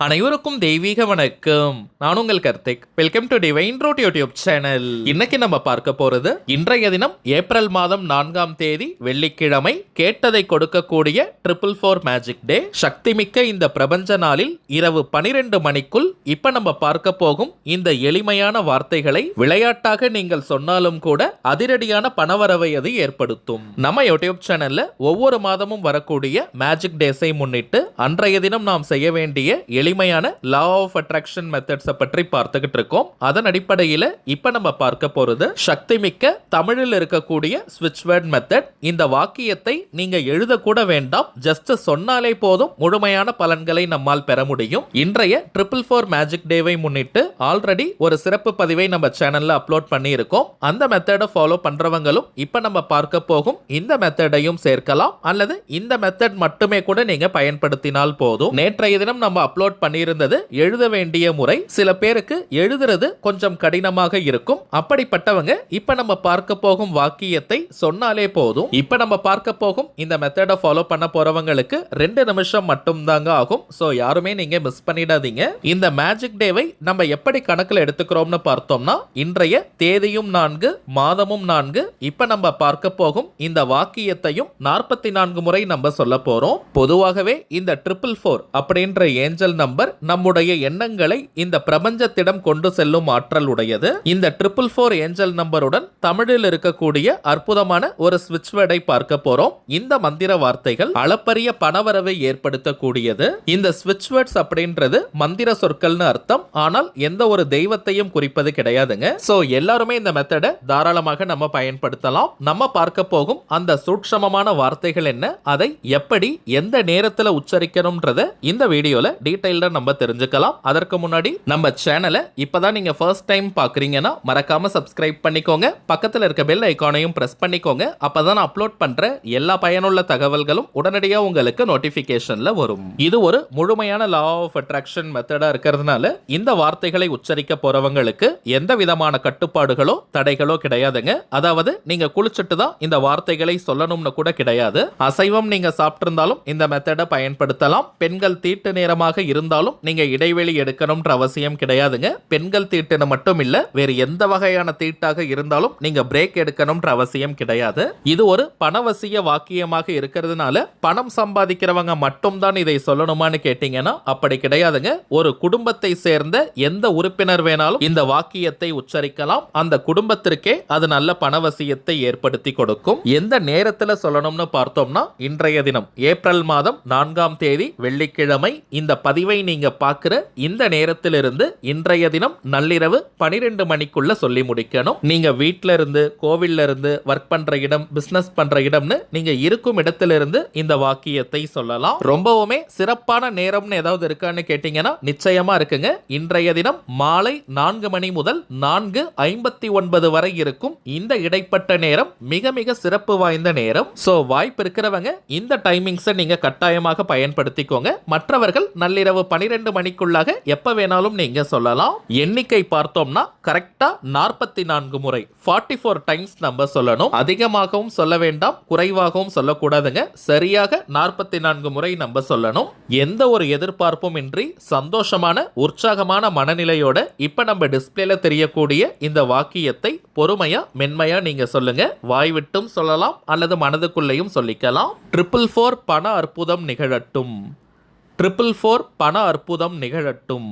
அனைவருக்கும் தெய்வீக வணக்கம். நான் உங்கள் Karthik. Welcome to divine root YouTube channel. இன்னைக்கு நம்ம பார்க்க போறது இன்றைய தினம் ஏப்ரல் மாதம் 4ஆம் தேதி வெள்ளிக்கிழமை கேட்டதை கொடுக்கக்கூடிய 444 மேஜிக் டே. சக்தி மிக்க இந்த பிரபஞ்ச நாளில் இரவு 12 மணிக்குள் இப்ப நம்ம பார்க்க போகும் இந்த எளிமையான வார்த்தைகளை விளையாட்டாக நீங்கள் சொன்னாலும் கூட அதிரடியான பணவரவை அது ஏற்படுத்தும். நம்ம யூடியூப் சேனல்ல ஒவ்வொரு மாதமும் வரக்கூடிய மேஜிக் டேஸை முன்னிட்டு அன்றைய தினம் நாம் செய்ய வேண்டிய எளிமையான லா ஆஃப் அட்ராக்ஷன் மெத்தட்ஸை பற்றி பார்த்துக்கிட்டு இருக்கோம். அதன் அடிப்படையில் இப்ப நம்ம பார்க்க போறது சக்தி மிக்க தமிழில் இருக்கக்கூடிய ஸ்விட்ச் வேர்ட் மெத்தட். இந்த வாக்கியத்தை நீங்க எழுதக்கூட வேண்டாம், ஜஸ்ட் சொன்னாலே போதும் முழுமையான பலன்களை நம்மால் பெற முடியும். இன்றைய 444 மேஜிக் டேவை முன்னிட்டு ஆல்ரெடி ஒரு சிறப்பு பதிவை நம்ம சேனல்ல அப்லோட் பண்ணி இருக்கோம். அந்த மெத்தடை ஃபாலோ பண்றவங்களும் இப்ப நம்ம பார்க்க போகும் இந்த மெத்தடையும் சேர்க்கலாம், அல்லது இந்த மெத்தட் மட்டுமே கூட நீங்க பயன்படுத்தினால் போதும். நேற்றைய தினம் நம்ம அப்லோட் பண்ணியிருந்தது எழுத வேண்டிய முறை. சில பேருக்கு எழுதுறது கொஞ்சம் கடினமாக இருக்கும். அப்படிப்பட்டவங்க இப்ப நம்ம பார்க்க போகும் வாக்கியத்தை சொன்னாலே போதும். இப்ப நம்ம பார்க்க போகும் இந்த மெத்தடை ஃபாலோ பண்ண போறவங்களுக்கு 2 நிமிஷம் மட்டும் தாங்க ஆகும். சோ யாருமே நீங்க மிஸ் பண்ணிடாதீங்க. இந்த மேஜிக் டேவை நம்ம எப்படி கணக்கில் எடுத்துக்கிறோம்னு பார்த்தோம்னா, இன்றைய தேதியும் 4 மாதமும் 4 இப்ப நம்ம பார்க்க போகும் இந்த வாக்கியத்தையும் 44 முறை நம்ம சொல்ல போறோம். பொதுவாகவே இந்த 444 அப்படின்ற ஏஞ்சல் நம்பர் நம்முடைய எண்ணங்களை இந்த பிரபஞ்சத்திடம் கொண்டு செல்லும் ஆற்றல் உடையது. இந்த 444 ஏஞ்சல் நம்பருடன் தமிழில் இருக்கக்கூடிய அற்புதமான ஒரு ஸ்விட்ச் வேர்டை பார்க்க போறோம். இந்த மந்திர வார்த்தைகள் அளப்பரிய பணவரவை ஏற்படுத்தக்கூடியது. இந்த ஸ்விட்ச் வேர்ட்ஸ் அப்படின்றது மந்திர சொற்கள்னு அர்த்தம், ஆனால் எந்த ஒரு தெய்வத்தையும் குறிப்பது கிடையாதுங்க. சோ எல்லாருமே இந்த மெத்தடை தாராளமாக நம்ம பயன்படுத்தலாம். நம்ம பார்க்க போகும் அந்த சூட்சமமான வார்த்தைகள் என்ன, அதை எப்படி எந்த நேரத்தில் உச்சரிக்கணும்ன்றத இந்த வீடியோல டீடைல்டா நம்ம தெரிஞ்சுக்கலாம். அதற்கு முன்னாடி நம்ம சேனலை இப்பதான் நீங்க ஃபர்ஸ்ட் டைம் பாக்குறீங்கன்னா மறக்காம சப்ஸ்கிரைப் பண்ணிக்கோங்க. பக்கத்துல இருக்க பெல் ஐகானையும் பிரஸ் பண்ணிக்கோங்க. அப்பதான் அப்லோட் பண்ற எல்லா பயனுள்ள தகவல்களும் உடனடியா உங்களுக்கு நோட்டிபிகேஷன்ல வரும். இது ஒரு முழுமையான லா ஆஃப் அட்ராக்ஷன் மெத்தடா இருக்கிறதுனால இந்த வார்த்தைகளை உச்சரிக்க போறவங்களுக்கு எந்த விதமான கட்டுப்பாடுகளோ தடைகளோ கிடையாதுங்க. அதாவது நீங்க குளிச்சுட்டு தான் இந்த வார்த்தைகளை சொல்லணும்னு கூட கிடையாது. அசைவம் நீங்க சாப்பிட்டிருந்தாலும் இந்த மெத்தடை பயன்படுத்தலாம். பெண்கள் தீட்டு நேரமாக இருந்தாலும் நீங்க இடைவெளி எடுக்கணும்ன்ற அவசியம் கிடையாதுங்க. பெண்கள் தீட்டுன்னு மட்டும் இல்ல, வேறு எந்த வகையான தீட்டாக இருந்தாலும் நீங்க பிரேக் எடுக்கணும்ன்ற அவசியம் கிடையாது. இது ஒரு பணவசிய வாக்கியமாக இருக்கிறதுனால பணம் சம்பாதிக்கிறவங்க மட்டும் தான் இதை சொல்லணுமான்னு கேட்டீங்கன்னா அப்படி கிடையாதுங்க. ஒரு குடும்பத்தை சேர்ந்த எந்த உறுப்பினர் வேணாலும் இந்த வாக்கியத்தை உச்சரிக்கலாம். அந்த குடும்பத்திற்கே அது நல்ல பணவசியத்தை ஏற்படுத்தி கொடுக்கும். எந்த நேரத்தில் சொல்லணும்னு பார்த்தோம்னா, இன்றைய தினம் ஏப்ரல் மாதம் 4ஆம் தேதி வெள்ளிக்கிழமை இந்த பதிவை நீங்க பார்க்கிற இந்த நேரத்திலிருந்து இன்றைய தினம் நள்ளிரவு 12 மணிக்குள்ள சொல்லி முடிக்கணும். நீங்க வீட்ல இருந்து, கோவில்ல இருந்து, ஒர்க் பண்ற இடம், பிசினஸ் பண்ற இடம்னு நீங்க இருக்கும் இடத்திலிருந்து இந்த வாக்கியத்தை சொல்லலாம். ரொம்பவுமே சிறப்பான நேரம்னு ஏதாவது இருக்கான்னு கேட்டீங்கன்னா நிச்சயமா இருக்குங்க. இன்றைய தினம் மாலை 4 மணி முதல் 4:59 வரை இருக்கும். இந்த இடைப்பட்ட நேரம் மிக மிக சிறப்பு வாய்ந்த நேரம். சோ வாய்ப்பு இருக்கிறவங்க இந்த டைமிங்ஸை நீங்க கட்டாயமாக பயன்படுத்திக்கோங்க. மற்றவர்கள் நள்ளிரவு 12 மணிக்குள்ளாக எப்ப வேணாலும் நீங்க சொல்லலாம். எண்ணிக்கை பார்த்தோம்னா கரெக்டா 44 முறை 44 டைம்ஸ் நம்ம சொல்லணும். அதிகமாகவும் சொல்ல வேண்டாம், குறைவாகவும் சொல்லக்கூடாதுங்க. சரியாக 44 முறை நம்ம சொல்லணும். எந்த ஒரு எதிர்பார்ப்பும் இன்றி சந்தோஷமான உற்சாகமான மனநிலையோட இப்ப நம்ம டிஸ்பிளேல தெரியக்கூடிய இந்த வாக்கியத்தை பொறுமையா மென்மையா நீங்க சொல்லுங்க. வாய் விட்டும் சொல்லலாம், அல்லது மனதுக்குள்ளேயும் சொல்லிக்கலாம். 444 பண அற்புதம் நிகழட்டும். 444 பண அற்புதம் நிகழட்டும்.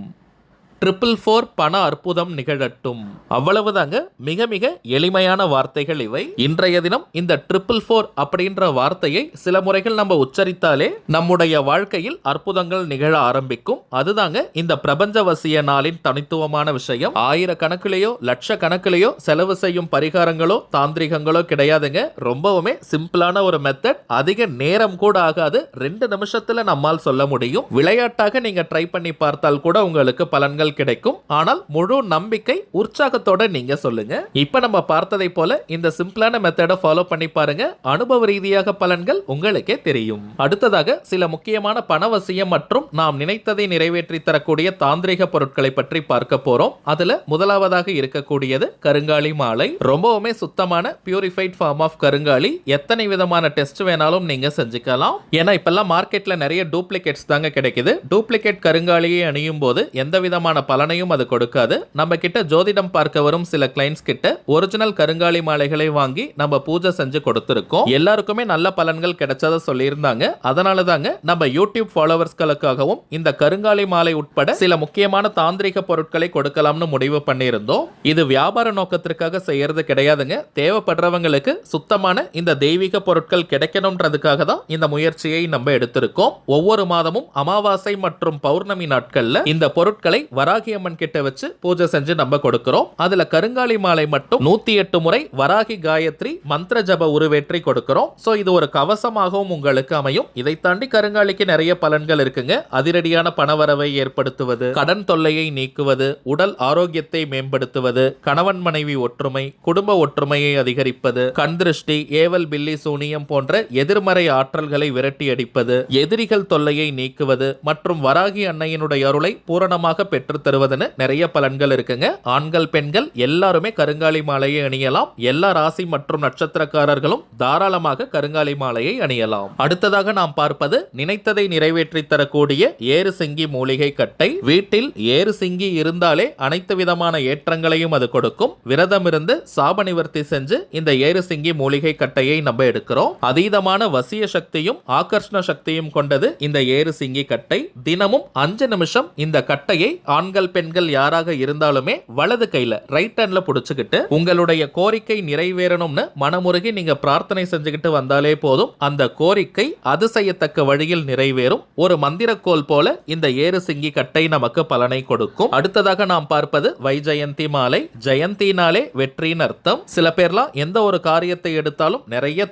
444 பண அற்புதம் நிகழட்டும். அவ்வளவுதாங்க. மிக மிக எளிமையான வார்த்தைகள் இவை. இன்றைய தினம் இந்த 444 அப்படின்ற வார்த்தையை சில முறைகள் நம்ம உச்சரித்தாலே நம்முடைய வாழ்க்கையில் அற்புதங்கள் நிகழ ஆரம்பிக்கும். அதுதாங்க இந்த பிரபஞ்சவசிய நாளின் தனித்துவமான விஷயம். ஆயிரக்கணக்கிலேயோ லட்சக்கணக்கிலேயோ செலவு செய்யும் பரிகாரங்களோ தாந்திரிகங்களோ கிடையாதுங்க. ரொம்பவுமே சிம்பிளான ஒரு மெத்தட். அதிக நேரம் கூட ஆகாது. 2 நிமிஷத்துல நம்மால் சொல்ல முடியும். விளையாட்டாக நீங்க ட்ரை பண்ணி பார்த்தால் கூட உங்களுக்கு பலன்கள் பொருட்கள் கிடைக்கும். ஆனால் முழு நம்பிக்கை உற்சாகத்தோட நீங்க சொல்லுங்க. இப்ப நம்ம பார்த்ததை போல இந்த சிம்பிளான மெத்தடை ஃபாலோ பண்ணி பாருங்க. அனுபவ ரீதியாக பலன்கள் உங்களுக்கே தெரியும். அடுத்ததாக சில முக்கியமான பணவசியம் மற்றும் நாம் நினைத்ததை நிறைவேற்றி தரக்கூடிய தாந்திரிக பொருட்களை பற்றி பார்க்க போறோம். அதுல முதலாவதாக இருக்கக்கூடியது கருங்காலி மாலை. ரொம்பவுமே சுத்தமான பியூரிஃபைட் ஃபார்ம் ஆஃப் கருங்காலி. எத்தனை விதமான டெஸ்ட் வேணாலும் நீங்க செஞ்சுக்கலாம். ஏன்னா இப்பெல்லாம் மார்க்கெட்ல நிறைய டூப்ளிகேட்ஸ் தாங்க கிடைக்குது. டூப்ளிகேட் கருங்காலியை அணியும் போது எந்த விதமான பலனையும் அது கொடுக்காது. நம்ம கிட்ட ஜோதிடம் பார்க்க வரும் சில கிளைண்ட்ஸ் கிட்ட ஒரிஜினல் கருங்காலி மாலைகளை வாங்கி நம்ம பூஜை செஞ்சு கொடுத்திருக்கோம். எல்லாருக்குமே நல்ல பலன்கள் கிடைச்சத சொல்லியிருந்தாங்க. அதனால தாங்க நம்ம யூடியூப் ஃபாலோவர்ஸ்களுக்காகவும் இந்த கருங்காலி மாலை உட்பட சில முக்கியமான தாந்திரிக பொருட்களை கொடுக்கலாம்னு முடிவு பண்ணியிருந்தோம். இது வியாபார நோக்கத்திற்காக செய்யறது கிடையாதுங்க. தேவைப்படுறவங்களுக்கு சுத்தமான இந்த தெய்வீக பொருட்கள் கிடைக்கணும்ன்றதுக்காக தான் இந்த முயற்சியை நம்ம எடுத்திருக்கோம். ஒவ்வொரு மாதமும் அமாவாசை மற்றும் பௌர்ணமி நாட்கள்ல இந்த பொருட்களை வராகி அம்மன் கிட்ட வச்சு பூஜை செஞ்சு நம்ம கொடுக்கிறோம். அதுல கருங்காலி மாலை மட்டும் 108 முறை வராகி காயத்ரி மந்திர ஜப உருவேற்றி கொடுக்கிறோம். சோ இது ஒரு கவசமாகவும் உங்களுக்கு அமையும். இதை தாண்டி கருங்காலிக்கு நிறைய பலன்கள் இருக்குங்க. அதிரடியான பணவரவை ஏற்படுத்துவது, கடன் தொல்லையை நீக்குவது, உடல் ஆரோக்கியத்தை மேம்படுத்துவது, கணவன் மனைவி ஒற்றுமை, குடும்ப ஒற்றுமையை அதிகரிப்பது, கண் திருஷ்டி, ஏவல் பில்லி சூனியம் போன்ற எதிர்மறை ஆற்றல்களை விரட்டி அடிப்பது, எதிரிகள் தொல்லையை நீக்குவது மற்றும் வராகி அன்னையினுடைய அருளை பூரணமாக பெற்றுத் தருவதுன்னு நிறைய பலன்கள் இருக்குங்க. ஆண்கள் பெண்கள் எல்லாருமே கருங்காலி மாலையை அணியலாம். எல்லா ராசி மற்றும் நட்சத்திரக்காரர்களும் தாராளமாக கருங்காலி மாலையை அணியலாம். அடுத்ததாக நாம் பார்ப்பது நினைத்ததை நிறைவேற்றி தரக்கூடிய ஏறு சிங்கி மூலிகை கட்டை. வீட்டில் ஏறு சிங்கி இருந்தாலே அனைத்து விதமான ஏற்றங்களையும் அது கொடுக்கும். விரதம் இருந்து சாப நிவர்த்தி செஞ்சு இந்த ஏறு சிங்கி மூலிகை கட்டையை நம்ம எடுக்கிறோம். அதீதமான வசிய சக்தியும் ஆகர்ஷண சக்தியும் கொண்டது இந்த ஏறு சிங்கி கட்டை. தினமும் 5 நிமிஷம் இந்த கட்டையை ஆண்கள் பெண்கள் யாராக இருந்தாலுமே வலது கையில ரைட் ஹேண்ட்ல புடிச்சுக்கிட்டு உங்களுடைய கோரிக்கை நிறைவேறணும்னு மனமுருகி நீங்க பிரார்த்தனை செஞ்சுக்கிட்டு வந்தாலே போதும். அந்த கோரிக்கை அதிசயத்தக்க வழியில் நிறைவேறும். ஒரு மந்திரக்கோல் போல இந்த ஏறு சிங்கி கட்டை நமக்கு பலனை கொடுக்கும். அடுத்ததாக நாம் பார்ப்பது வைஜெயந்தி மாலை. ஜெயந்தினாலே வெற்றின்னு அர்த்தம். சில பேர்லாம் எந்த ஒரு காரியத்தை எடுத்தாலும் நிறைய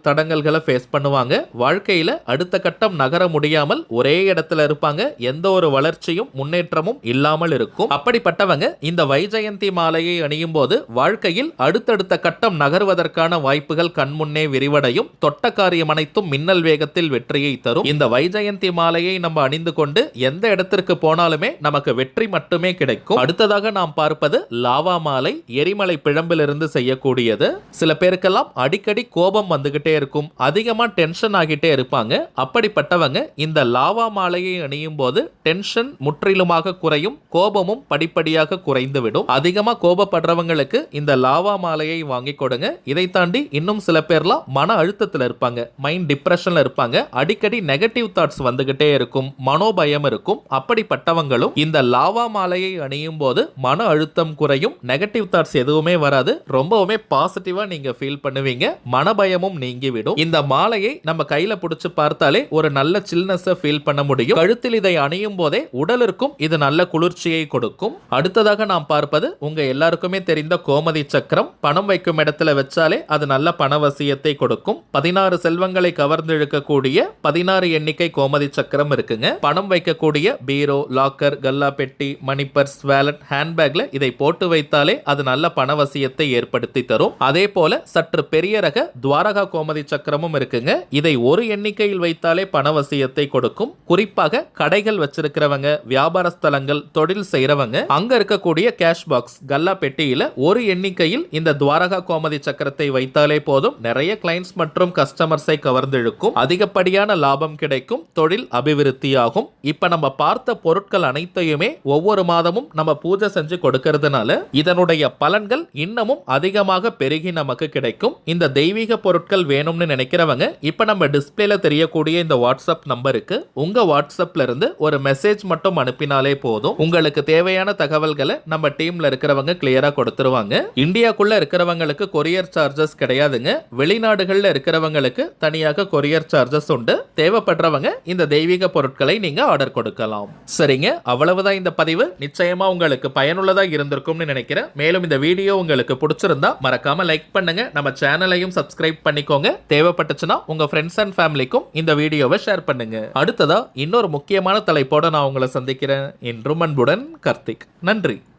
தடங்கல்களை ஃபேஸ் பண்ணுவாங்க. வாழ்க்கையில அடுத்த கட்டம் நகர முடியாமல் ஒரே இடத்துல இருப்பாங்க. எந்த ஒரு வளர்ச்சியும் முன்னேற்றமும் இல்லாமல் இருக்கும். அப்படிப்பட்டவங்க இந்த வைஜெயந்தி மாலையை அணியும் போது வாழ்க்கையில் அடுத்தடுத்த கட்டம் நகர்வதற்கான வாய்ப்புகள் கண்முன்னே விரிவடையும். தொட்ட காரியம் அனைத்தும் மின்னல் வேகத்தில் வெற்றியை தரும். இந்த வைஜெயந்தி மாலையை நம்ம அணிந்து கொண்டு எந்த இடத்திற்கு போனாலுமே நமக்கு வெற்றி மட்டுமே கிடைக்கும். அடுத்ததாக நாம் பார்ப்பது லாவா மாலை. எரிமலை பிழம்பிலிருந்து செய்யக்கூடியது. சில பேருக்கெல்லாம் அடிக்கடி கோபம் வந்துகிட்டே இருக்கும். அதிகமா டென்ஷன் ஆகிட்டே இருப்பாங்க. அப்படிப்பட்டவங்க இந்த லாவா மாலையை அணியும் போது டென்ஷன் முற்றிலுமாக குறையும். கோபமும் படிப்படியாக குறைந்துவிடும். அதிகமா கோபப்படுறவங்களுக்கு இந்த லாவா மாலையை வாங்கி கொடுங்க. இதை தாண்டி இன்னும் சில பேர்லாம் மன அழுத்தத்தில் இருப்பாங்க. மைண்ட் டிப்ரெஷன்ல இருப்பாங்க. அடிக்கடி நெகட்டிவ் தாட்ஸ் வந்துகிட்டே இருக்கும். மனோபயம் இருக்கும். அப்படிப்பட்டவங்களும் இந்த லாவா மாலையை அணியும் போது மன அழுத்தம் குறையும். நெகட்டிவ் தாட்ஸ் எதுவுமே வராது. ரொம்பவுமே பாசிட்டிவா நீங்க ஃபீல் பண்ணுவீங்க. மனபயமும் நீங்கிவிடும். இந்த மாலையை நம்ம கையில பிடிச்சு பார்த்தாலே ஒரு நல்ல சில்னஸ் ஃபீல் பண்ண முடியும். கழுத்தில் இதை அணியும் போதே உடலிற்கும் இது நல்ல குளிர்ச்சியை கொடுக்கும். அடுத்ததாக நாம் பார்ப்பது உங்க எல்லாருக்குமே தெரிந்த கோமதி சக்கரம். பணம் வைக்கும் இடத்துல வச்சாலே அது நல்ல பணவசியத்தை கொடுக்கும். 16 செல்வங்களை கவர்ந்து இழுக்கக்கூடிய 16 எண்ணிக்கை கோமதி சக்கரம் இருக்குங்க. பணம் வைக்கக்கூடிய பீரோ, லாக்கர், கல்லா பெட்டி, மணி பர்ஸ், வேலட், ஹேண்ட்பேக்ல இதை போட்டு வைத்தாலே அது நல்ல பணவசியத்தை ஏற்படுத்தி தரும். அதே போல சற்று பெரிய ரக துவாரகா கோமதி சக்கரமும் இருக்குங்க. இதை ஒரு எண்ணிக்கையில் வைத்தாலே பணவசியத்தை கொடுக்கும். குறிப்பாக கடைகள் வச்சிருக்கிறவங்க, வியாபார ஸ்தலங்கள், தொழில் செய்யறவங்க அங்க இருக்கக்கூடிய கேஷ் பாக்ஸ், கல்லா பெட்டியில ஒரு எண்ணிக்கையில் இந்த துவாரகா கோமதி சக்கரத்தை வைத்தாலே போதும். நிறைய கிளைண்ட்ஸ் மற்றும் கஸ்டமர்ஸை கவர்ந்து இழுக்கும். அதிகப்படியான லாபம் கிடைக்கும். தொழில் அபிவிருத்தியாகும். இப்ப நம்ம பார்த்த பொருட்கள் அனைத்தையுமே ஒவ்வொரு மாதமும் நம்ம பூஜை செஞ்சு கொடுக்கிறதுனால இதனுடைய பலன்கள் இன்னமும் அதிகமாக பெருகி நமக்கு கிடைக்கும். இந்த தெய்வீக பொருட்கள் வேணும்னு நினைக்கிறவங்க இப்ப நம்ம டிஸ்பிளேல தெரியக்கூடிய இந்த வாட்ஸ்அப் நம்பருக்கு உங்க வாட்ஸ்அப்ல இருந்து ஒரு மெசேஜ் மட்டும் அனுப்பினாலே போதும். உங்களுக்கு தேவையான தகவல்களை நம்ம டீம்ல இருக்கிறவங்க கிளியரா கொடுத்துருவாங்க. இந்தியாக்குள்ள இருக்கிறவங்களுக்கு கொரியர் சார்ஜஸ் கிடையாதுங்க. வெளிநாடுகள்ல இருக்கிறவங்களுக்கு தனியாக கொரியர் சார்ஜஸ் உண்டு. தேவைப்படுறவங்க இந்த தெய்வீக பொருட்களை நீங்க ஆர்டர் கொடுக்கலாம். சரிங்க, அவ்வளவுதான் இந்த பதிவு. நிச்சயமா உங்களுக்கு பயனுள்ளதா இருந்திருக்கும்னு நினைக்கிறேன். மேலும் இந்த வீடியோ உங்களுக்கு பிடிச்சிருந்தா மறக்காம லைக் பண்ணுங்க. நம்ம சேனலையும் சப்ஸ்கிரைப் பண்ணிக்கோங்க. தேவைப்பட்டுச்சுன்னா உங்க ஃப்ரெண்ட்ஸ் அண்ட் ஃபேமிலிக்கும் இந்த வீடியோவை ஷேர் பண்ணுங்க. அடுத்ததா இன்னொரு முக்கியமான தலைப்போட நான் உங்களை சந்திக்கிறேன். என்றும் என்றும் அன்புடன் கார்த்திக். நன்றி.